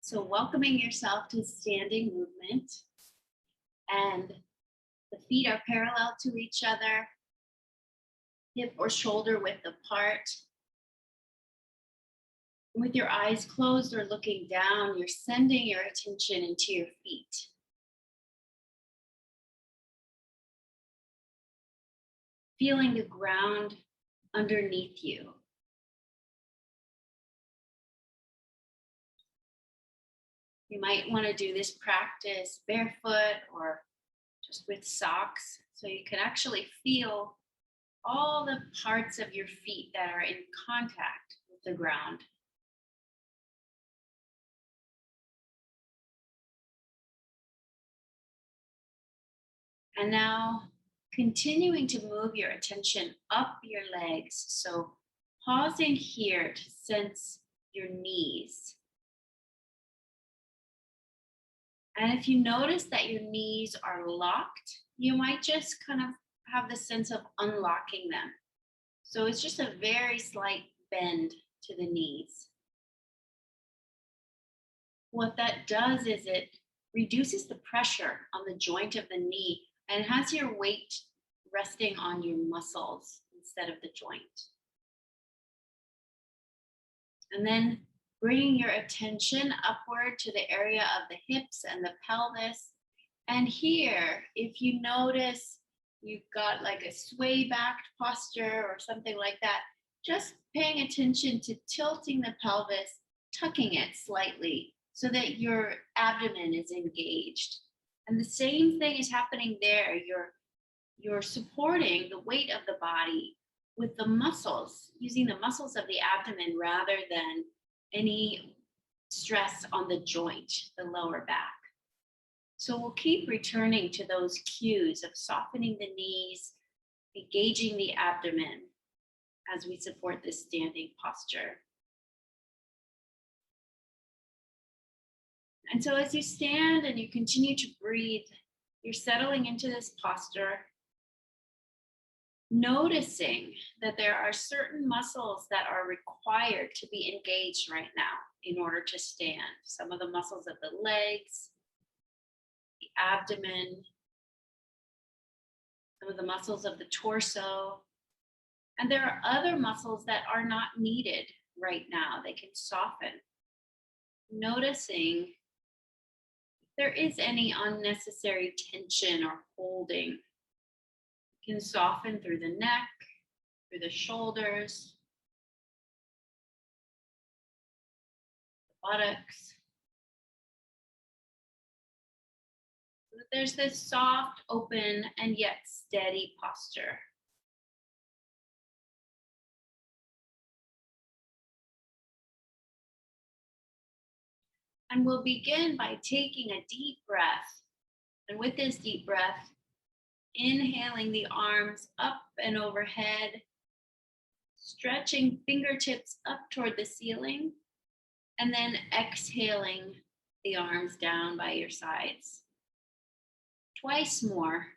So welcoming yourself to standing movement, and the feet are parallel to each other, hip or shoulder width apart. With your eyes closed or looking down, you're sending your attention into your feet. Feeling the ground underneath you. You might want to do this practice barefoot or just with socks, so you can actually feel all the parts of your feet that are in contact with the ground. And now continuing to move your attention up your legs. So pausing here to sense your knees. And if you notice that your knees are locked, you might just kind of have the sense of unlocking them. So it's just a very slight bend to the knees. What that does is it reduces the pressure on the joint of the knee and has your weight resting on your muscles instead of the joint. And then bringing your attention upward to the area of the hips and the pelvis. And here, if you notice you've got like a sway backed posture or something like that, just paying attention to tilting the pelvis, tucking it slightly so that your abdomen is engaged. And the same thing is happening there. You're supporting the weight of the body with the muscles, using the muscles of the abdomen rather than any stress on the joint, the lower back. So we'll keep returning to those cues of softening the knees, engaging the abdomen as we support this standing posture. And so as you stand and you continue to breathe, you're settling into this posture, noticing that there are certain muscles that are required to be engaged right now in order to stand. Some of the muscles of the legs, the abdomen, some of the muscles of the torso. And there are other muscles that are not needed right now. They can soften. Noticing if there is any unnecessary tension or holding. You can soften through the neck, through the shoulders, the buttocks. So that there's this soft, open, and yet steady posture. And we'll begin by taking a deep breath. And with this deep breath, inhaling the arms up and overhead, stretching fingertips up toward the ceiling, and then exhaling the arms down by your sides. Twice more.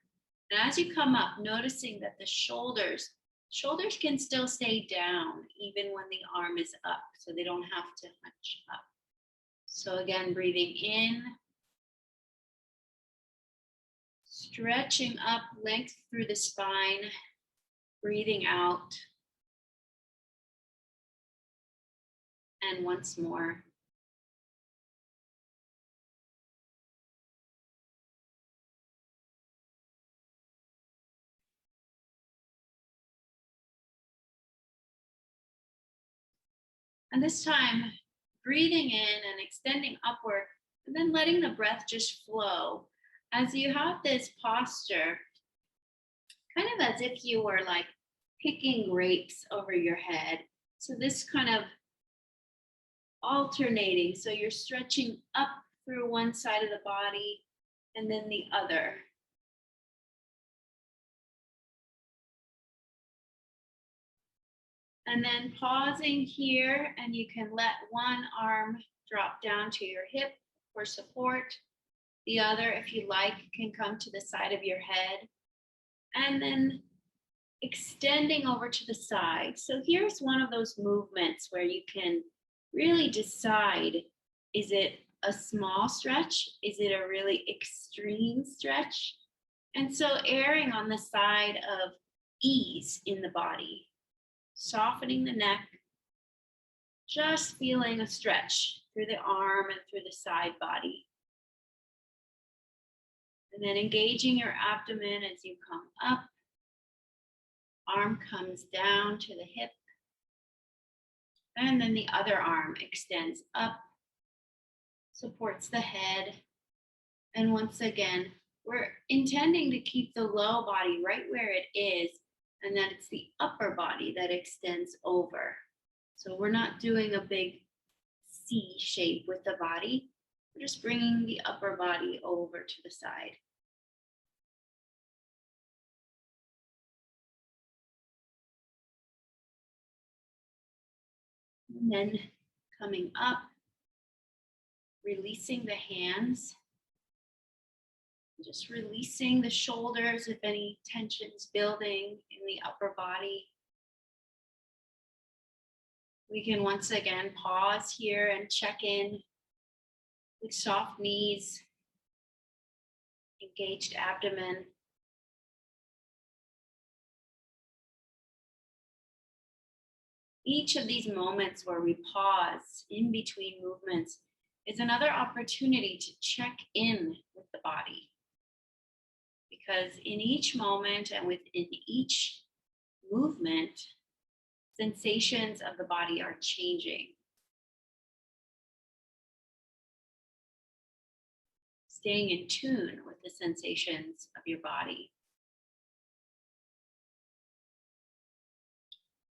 And as you come up, noticing that the shoulders can still stay down even when the arm is up, so they don't have to hunch up. So again, breathing in, stretching up, length through the spine, breathing out. And once more. And this time, breathing in and extending upward, and then letting the breath just flow. As you have this posture, kind of as if you were like picking grapes over your head. So this kind of alternating. So you're stretching up through one side of the body and then the other. And then pausing here, and you can let one arm drop down to your hip for support. The other, if you like, can come to the side of your head. And then extending over to the side. So here's one of those movements where you can really decide, is it a small stretch? Is it a really extreme stretch? And so erring on the side of ease in the body, softening the neck, just feeling a stretch through the arm and through the side body. And then engaging your abdomen as you come up. Arm comes down to the hip. And then the other arm extends up, supports the head. And once again, we're intending to keep the low body right where it is, and that it's the upper body that extends over. So we're not doing a big C shape with the body. We're just bringing the upper body over to the side. And then coming up, releasing the hands, just releasing the shoulders if any tension's building in the upper body. We can once again pause here and check in with soft knees, engaged abdomen. Each of these moments where we pause in between movements is another opportunity to check in with the body. Because in each moment and within each movement, sensations of the body are changing. Staying in tune with the sensations of your body.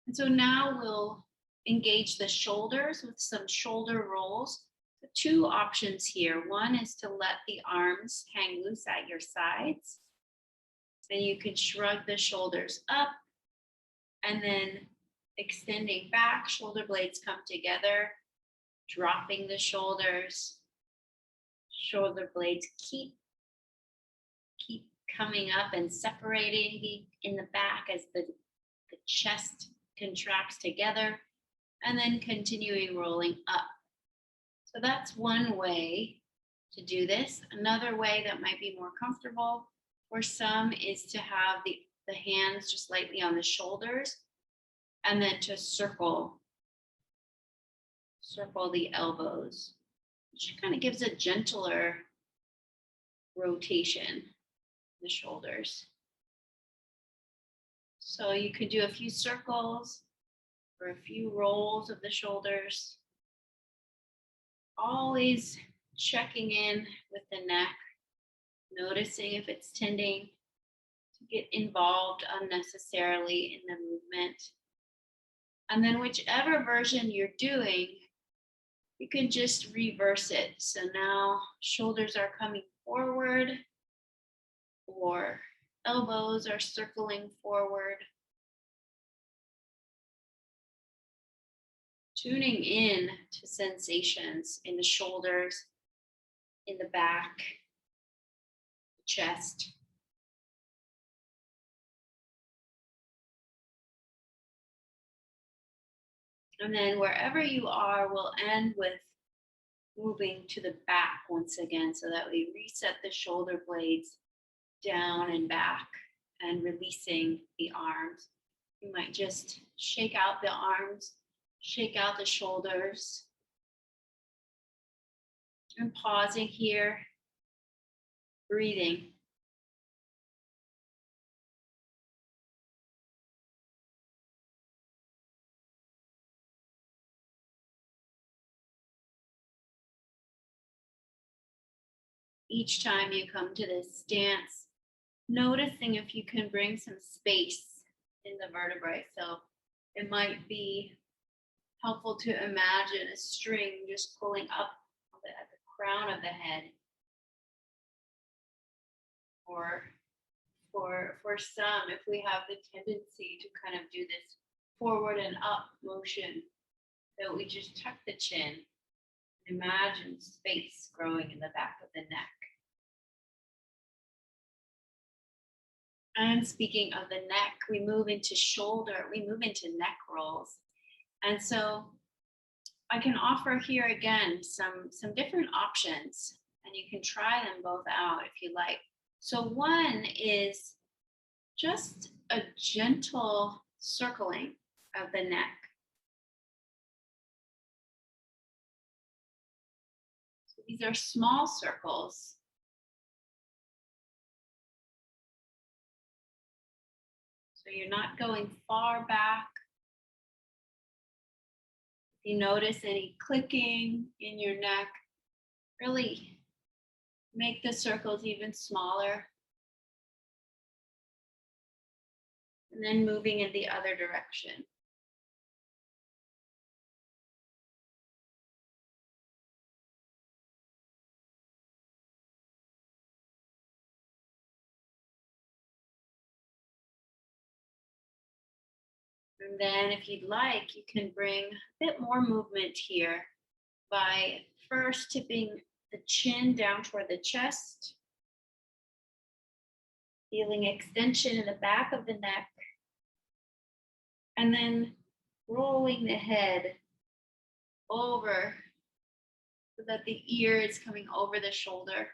And so now we'll engage the shoulders with some shoulder rolls. The two options here. One is to let the arms hang loose at your sides. Then you can shrug the shoulders up and then extending back, shoulder blades come together, dropping the shoulders. Shoulder blades keep coming up and separating in the back as the chest contracts together, and then continuing rolling up. So that's one way to do this. Another way that might be more comfortable for some is to have the hands just lightly on the shoulders and then to circle the elbows, which kind of gives a gentler rotation in the shoulders. So you could do a few circles or a few rolls of the shoulders. Always checking in with the neck, noticing if it's tending to get involved unnecessarily in the movement. And then whichever version you're doing, you can just reverse it. So now shoulders are coming forward or elbows are circling forward. Tuning in to sensations in the shoulders, in the back, the chest. And then wherever you are, we'll end with moving to the back once again so that we reset the shoulder blades down and back and releasing the arms. You might just shake out the arms, shake out the shoulders. And pausing here, breathing. Each time you come to this stance, noticing if you can bring some space in the vertebrae. So it might be helpful to imagine a string just pulling up at the crown of the head. Or for some, if we have the tendency to kind of do this forward and up motion, that we just tuck the chin and imagine space growing in the back of the neck. And speaking of the neck, we move into neck rolls. And so I can offer here again some different options, and you can try them both out if you like. So one is just a gentle circling of the neck. So these are small circles. So you're not going far back. If you notice any clicking in your neck, really make the circles even smaller. And then moving in the other direction. And then if you'd like, you can bring a bit more movement here by first tipping the chin down toward the chest, feeling extension in the back of the neck, and then rolling the head over so that the ear is coming over the shoulder.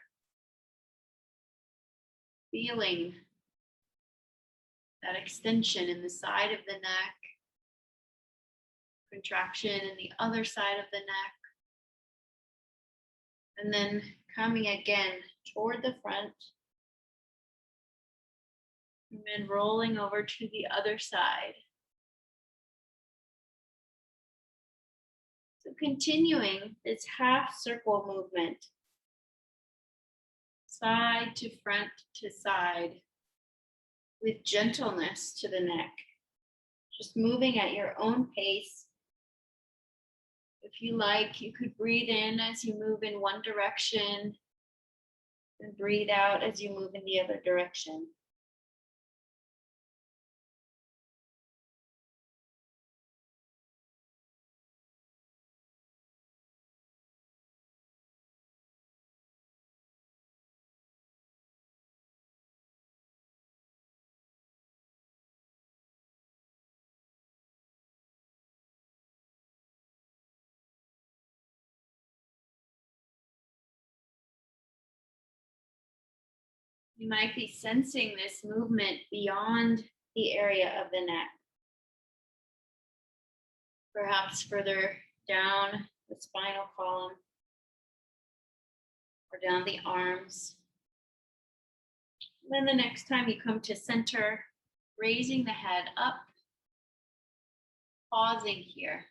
Feeling that extension in the side of the neck, contraction in the other side of the neck, and then coming again toward the front, and then rolling over to the other side. So continuing this half circle movement, side to front to side, with gentleness to the neck, just moving at your own pace. If you like, you could breathe in as you move in one direction and breathe out as you move in the other direction. You might be sensing this movement beyond the area of the neck, perhaps further down the spinal column or down the arms. And then the next time you come to center, raising the head up, pausing here.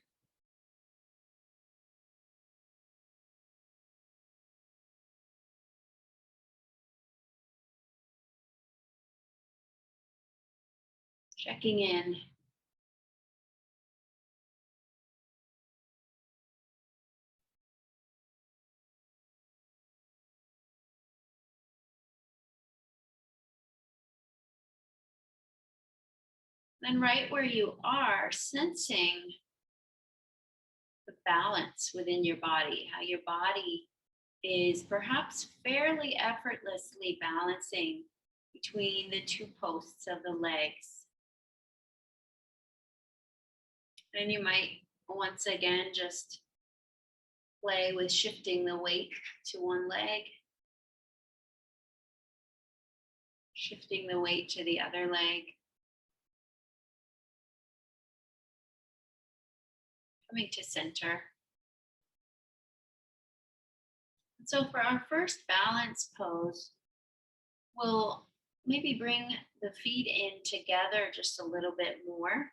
Checking in. Then right where you are, sensing the balance within your body, how your body is perhaps fairly effortlessly balancing between the two posts of the legs. And you might once again just play with shifting the weight to one leg, shifting the weight to the other leg, coming to center. So for our first balance pose, we'll maybe bring the feet in together just a little bit more.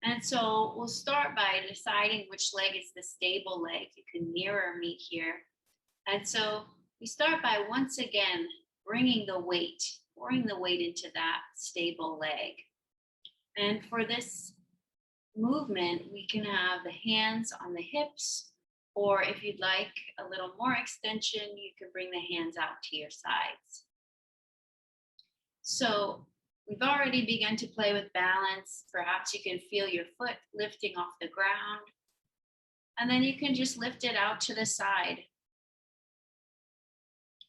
And so we'll start by deciding which leg is the stable leg. You can mirror me here. And so we start by once again bringing the weight, pouring the weight into that stable leg. And for this movement, we can have the hands on the hips, or if you'd like a little more extension, you can bring the hands out to your sides. So we've already begun to play with balance. Perhaps you can feel your foot lifting off the ground, and then you can just lift it out to the side.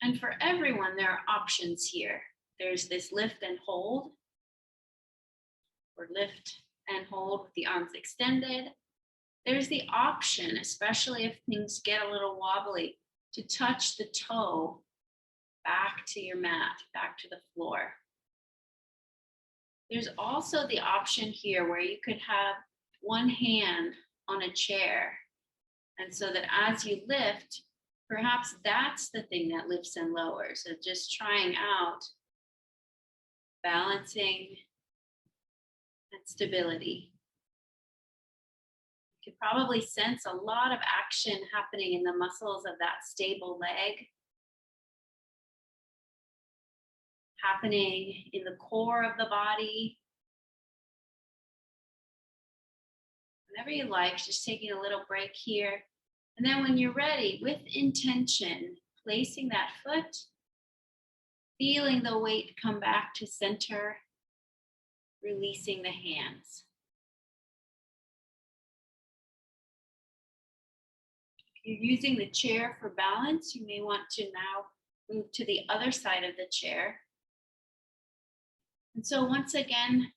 And for everyone, there are options here. There's this lift and hold, or lift and hold with the arms extended. there's the option, especially if things get a little wobbly, to touch the toe back to your mat, back to the floor. There's also the option here where you could have one hand on a chair. And so that as you lift, perhaps that's the thing that lifts and lowers. So just trying out balancing and stability. You could probably sense a lot of action happening in the muscles of that stable leg, happening in the core of the body. Whenever you like, just taking a little break here. And then when you're ready, with intention, placing that foot, feeling the weight come back to center, releasing the hands. If you're using the chair for balance, you may want to now move to the other side of the chair. And so once again,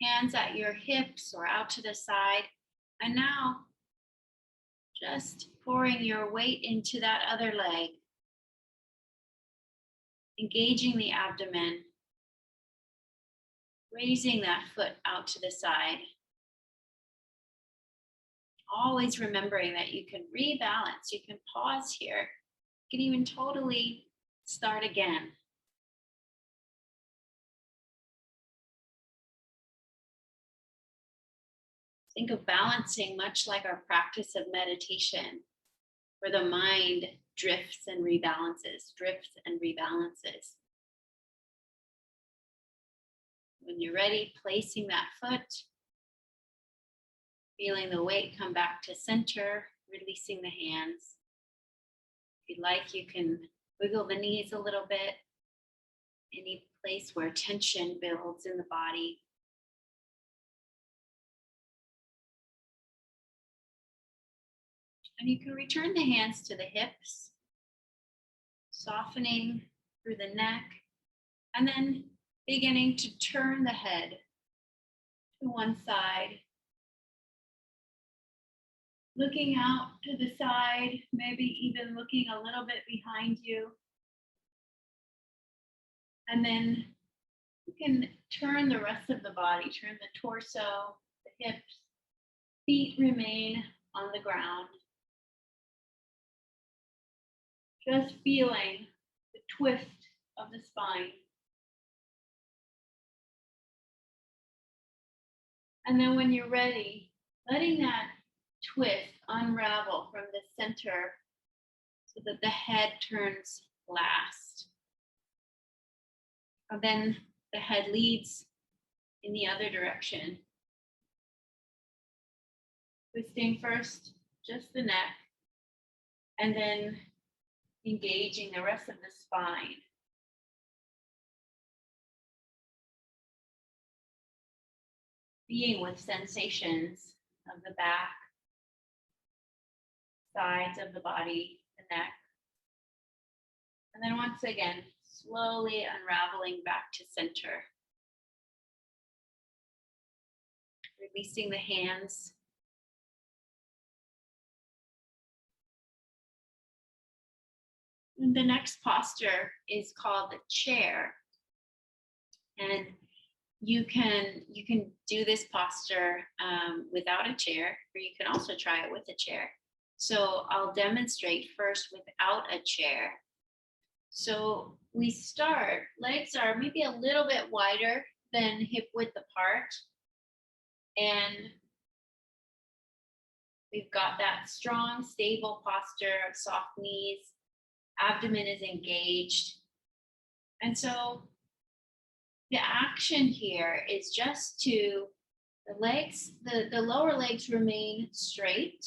hands at your hips or out to the side. And now just pouring your weight into that other leg, engaging the abdomen, raising that foot out to the side. Always remembering that you can rebalance, you can pause here, you can even totally start again. Think of balancing much like our practice of meditation, where the mind drifts and rebalances, drifts and rebalances. When you're ready, placing that foot, feeling the weight come back to center, releasing the hands. If you'd like, you can wiggle the knees a little bit, any place where tension builds in the body. And you can return the hands to the hips, softening through the neck, and then beginning to turn the head to one side. Looking out to the side, maybe even looking a little bit behind you. And then you can turn the rest of the body, turn the torso, the hips, feet remain on the ground. Just feeling the twist of the spine. And then when you're ready, letting that twist unravel from the center so that the head turns last. And then the head leads in the other direction. Twisting first just the neck, and then engaging the rest of the spine. Being with sensations of the back, sides of the body, the neck. And then once again, slowly unraveling back to center. Releasing the hands. And the next posture is called the chair. And you can do this posture without a chair, or you can also try it with a chair. So I'll demonstrate first without a chair. So we start, legs are maybe a little bit wider than hip width apart. And we've got that strong, stable posture of soft knees. Abdomen is engaged. And so the action here is just to, the legs, the lower legs remain straight,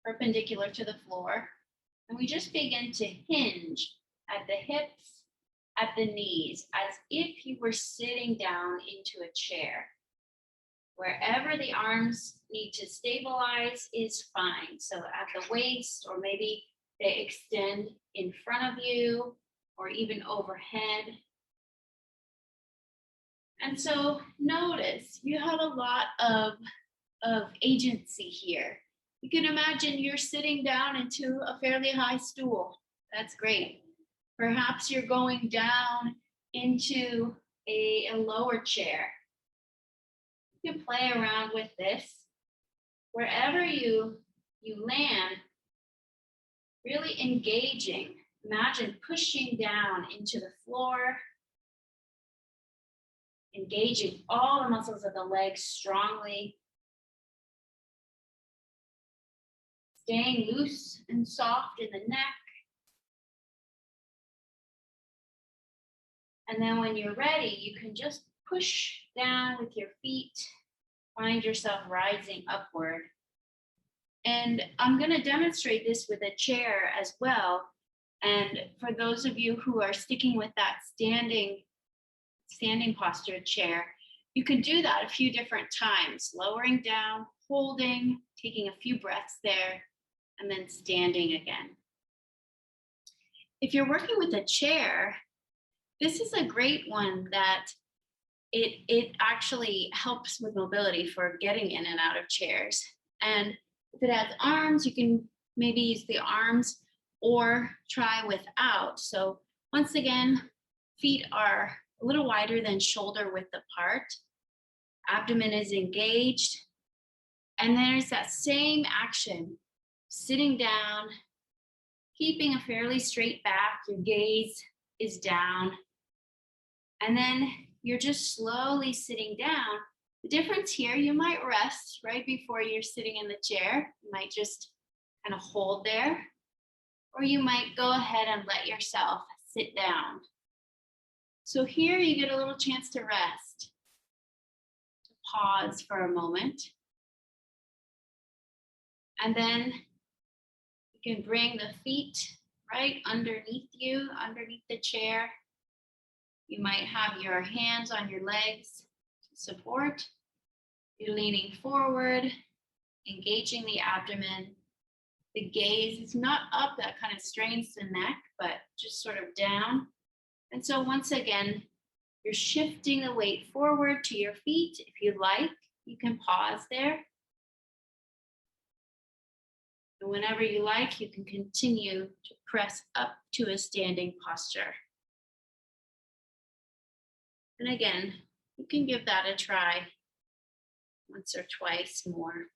perpendicular to the floor. And we just begin to hinge at the hips, at the knees, as if you were sitting down into a chair. Wherever the arms need to stabilize is fine. So at the waist, or maybe they extend in front of you or even overhead. And so notice you have a lot of of agency here. You can imagine you're sitting down into a fairly high stool. That's great. Perhaps you're going down into a lower chair. You can play around with this. Wherever you land, really engaging. Imagine pushing down into the floor, engaging all the muscles of the legs strongly, staying loose and soft in the neck. And then when you're ready, you can just push down with your feet, find yourself rising upward. And I'm going to demonstrate this with a chair as well. And for those of you who are sticking with that standing posture chair, you can do that a few different times, lowering down, holding, taking a few breaths there, and then standing again. If you're working with a chair, this is a great one that it actually helps with mobility for getting in and out of chairs. And if it has arms, you can maybe use the arms or try without. So once again, feet are a little wider than shoulder width apart. Abdomen is engaged. And there's that same action, sitting down, keeping a fairly straight back, your gaze is down. And then you're just slowly sitting down. The difference here, you might rest right before you're sitting in the chair. You might just kind of hold there, or you might go ahead and let yourself sit down. So here you get a little chance to rest, to pause for a moment. And then you can bring the feet right underneath you, underneath the chair. You might have your hands on your legs to support. You're leaning forward, engaging the abdomen. The gaze is not up, that kind of strains the neck, but just sort of down. And so once again, you're shifting the weight forward to your feet. If you like, you can pause there. And whenever you like, you can continue to press up to a standing posture. And again, you can give that a try once or twice more.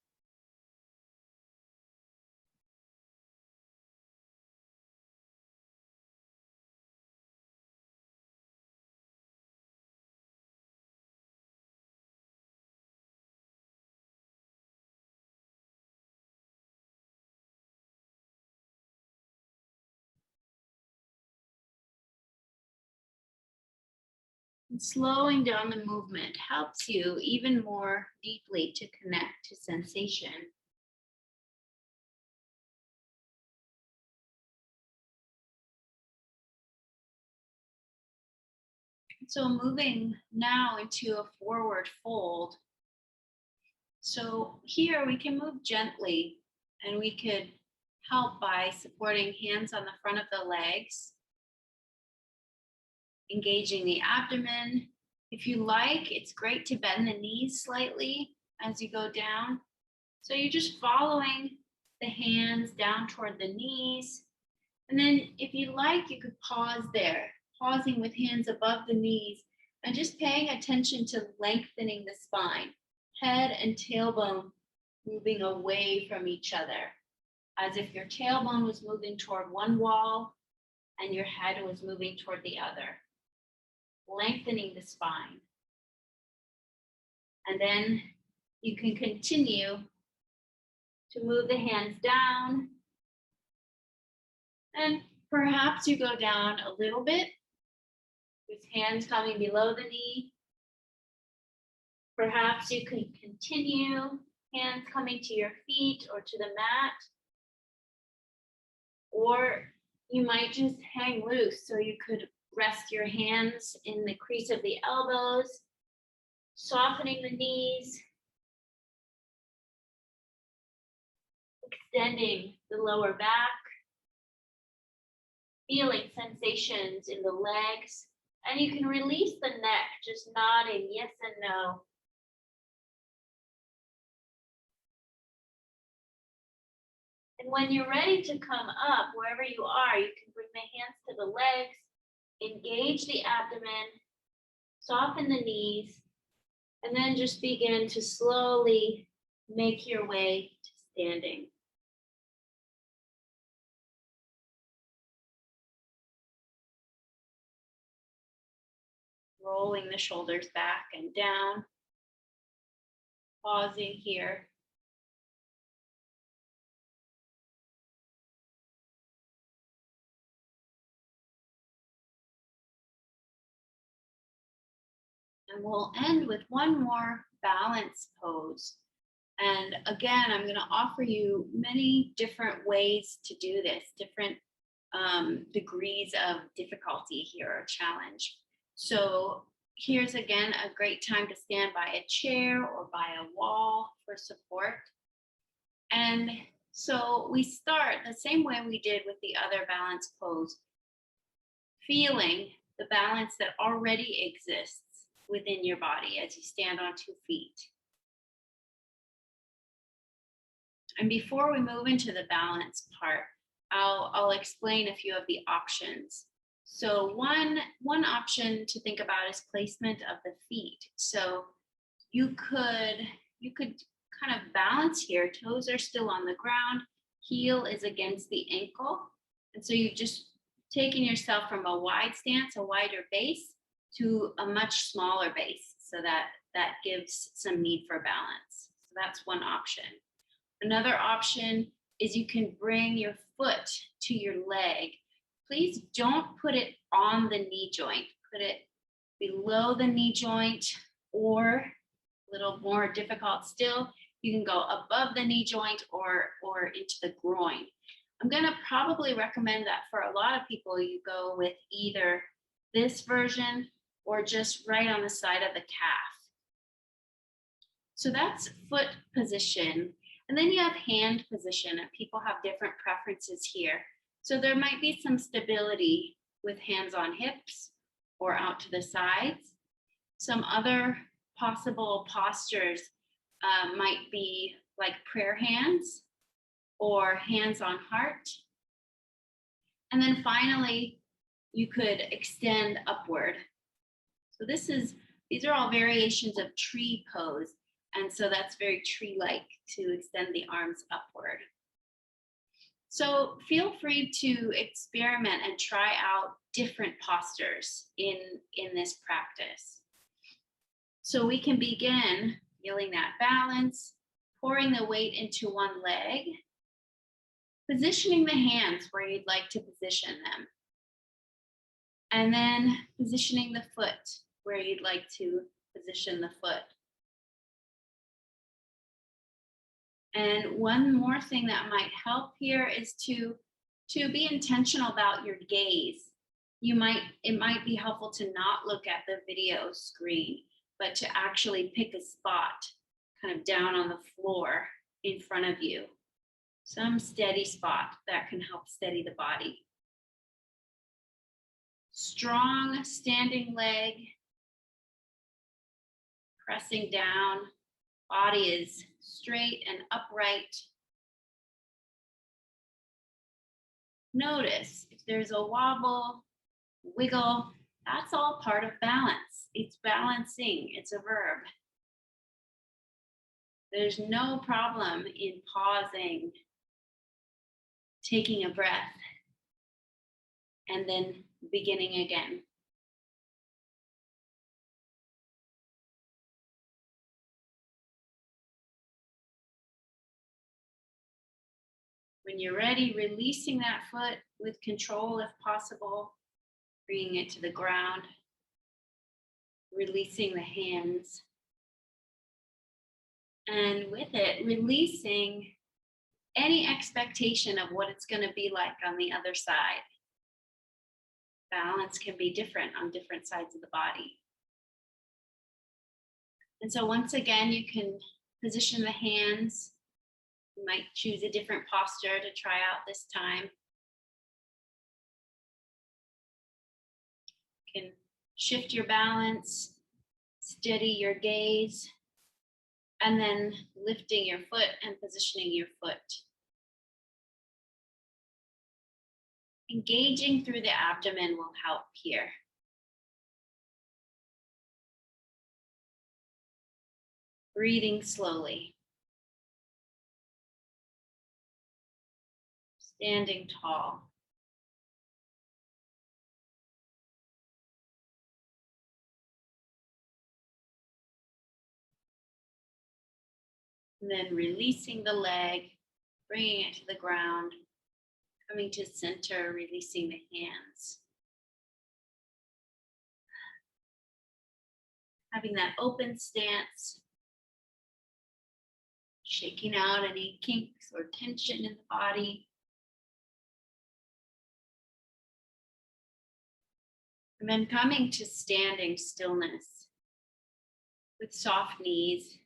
And slowing down the movement helps you even more deeply to connect to sensation. So moving now into a forward fold. So here we can move gently, and we could help by supporting hands on the front of the legs, engaging the abdomen. If you like, it's great to bend the knees slightly as you go down. So you're just following the hands down toward the knees. And then if you like, you could pause there, pausing with hands above the knees and just paying attention to lengthening the spine, head and tailbone moving away from each other, as if your tailbone was moving toward one wall and your head was moving toward the other, lengthening the spine. And then you can continue to move the hands down, and perhaps you go down a little bit with hands coming below the knee. Perhaps you can continue, hands coming to your feet or to the mat. Or you might just hang loose, so you could rest your hands in the crease of the elbows, softening the knees, extending the lower back, feeling sensations in the legs, and you can release the neck, just nodding yes and no. And when you're ready to come up, wherever you are, you can bring the hands to the legs, engage the abdomen, soften the knees, and then just begin to slowly make your way to standing. Rolling the shoulders back and down, pausing here. And we'll end with one more balance pose. And again, I'm going to offer you many different ways to do this, different degrees of difficulty here or challenge. So here's again a great time to stand by a chair or by a wall for support. And so we start the same way we did with the other balance pose, feeling the balance that already exists within your body as you stand on 2 feet. And before we move into the balance part, I'll explain a few of the options. So one option to think about is placement of the feet. So you could kind of balance here. Toes are still on the ground. Heel is against the ankle. And so you've just taken yourself from a wide stance, a wider base, to a much smaller base. So that gives some need for balance. So that's one option. Another option is you can bring your foot to your leg. Please don't put it on the knee joint. Put it below the knee joint, or a little more difficult still, you can go above the knee joint or into the groin. I'm going to probably recommend that for a lot of people, you go with either this version or just right on the side of the calf. So that's foot position. And then you have hand position, and people have different preferences here. So there might be some stability with hands on hips or out to the sides. Some other possible postures might be like prayer hands or hands on heart. And then finally, you could extend upward. So these are all variations of tree pose. And so that's very tree-like to extend the arms upward. So feel free to experiment and try out different postures in this practice. So we can begin feeling that balance, pouring the weight into one leg, positioning the hands where you'd like to position them, and then positioning the foot where you'd like to position the foot. And one more thing that might help here is to be intentional about your gaze. It might be helpful to not look at the video screen, but to actually pick a spot kind of down on the floor in front of you. Some steady spot that can help steady the body. Strong standing leg, pressing down, body is straight and upright. Notice if there's a wobble, wiggle, that's all part of balance. It's balancing, it's a verb. There's no problem in pausing, taking a breath, and then beginning again. When you're ready, releasing that foot with control if possible, bringing it to the ground, releasing the hands, and with it, releasing any expectation of what it's going to be like on the other side. Balance can be different on different sides of the body. And so once again, you can position the hands. You might choose a different posture to try out this time. You can shift your balance, steady your gaze, and then lifting your foot and positioning your foot. Engaging through the abdomen will help here. Breathing slowly. Standing tall. And then releasing the leg, bringing it to the ground, coming to center, releasing the hands. Having that open stance, shaking out any kinks or tension in the body. And then coming to standing stillness with soft knees.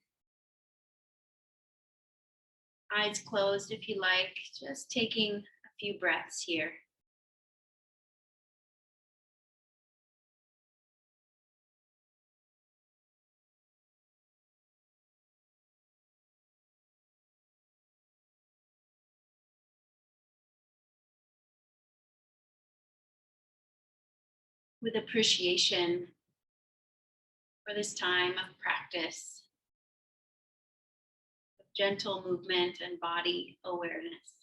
Eyes closed if you like, just taking a few breaths here. With appreciation for this time of practice, of gentle movement and body awareness.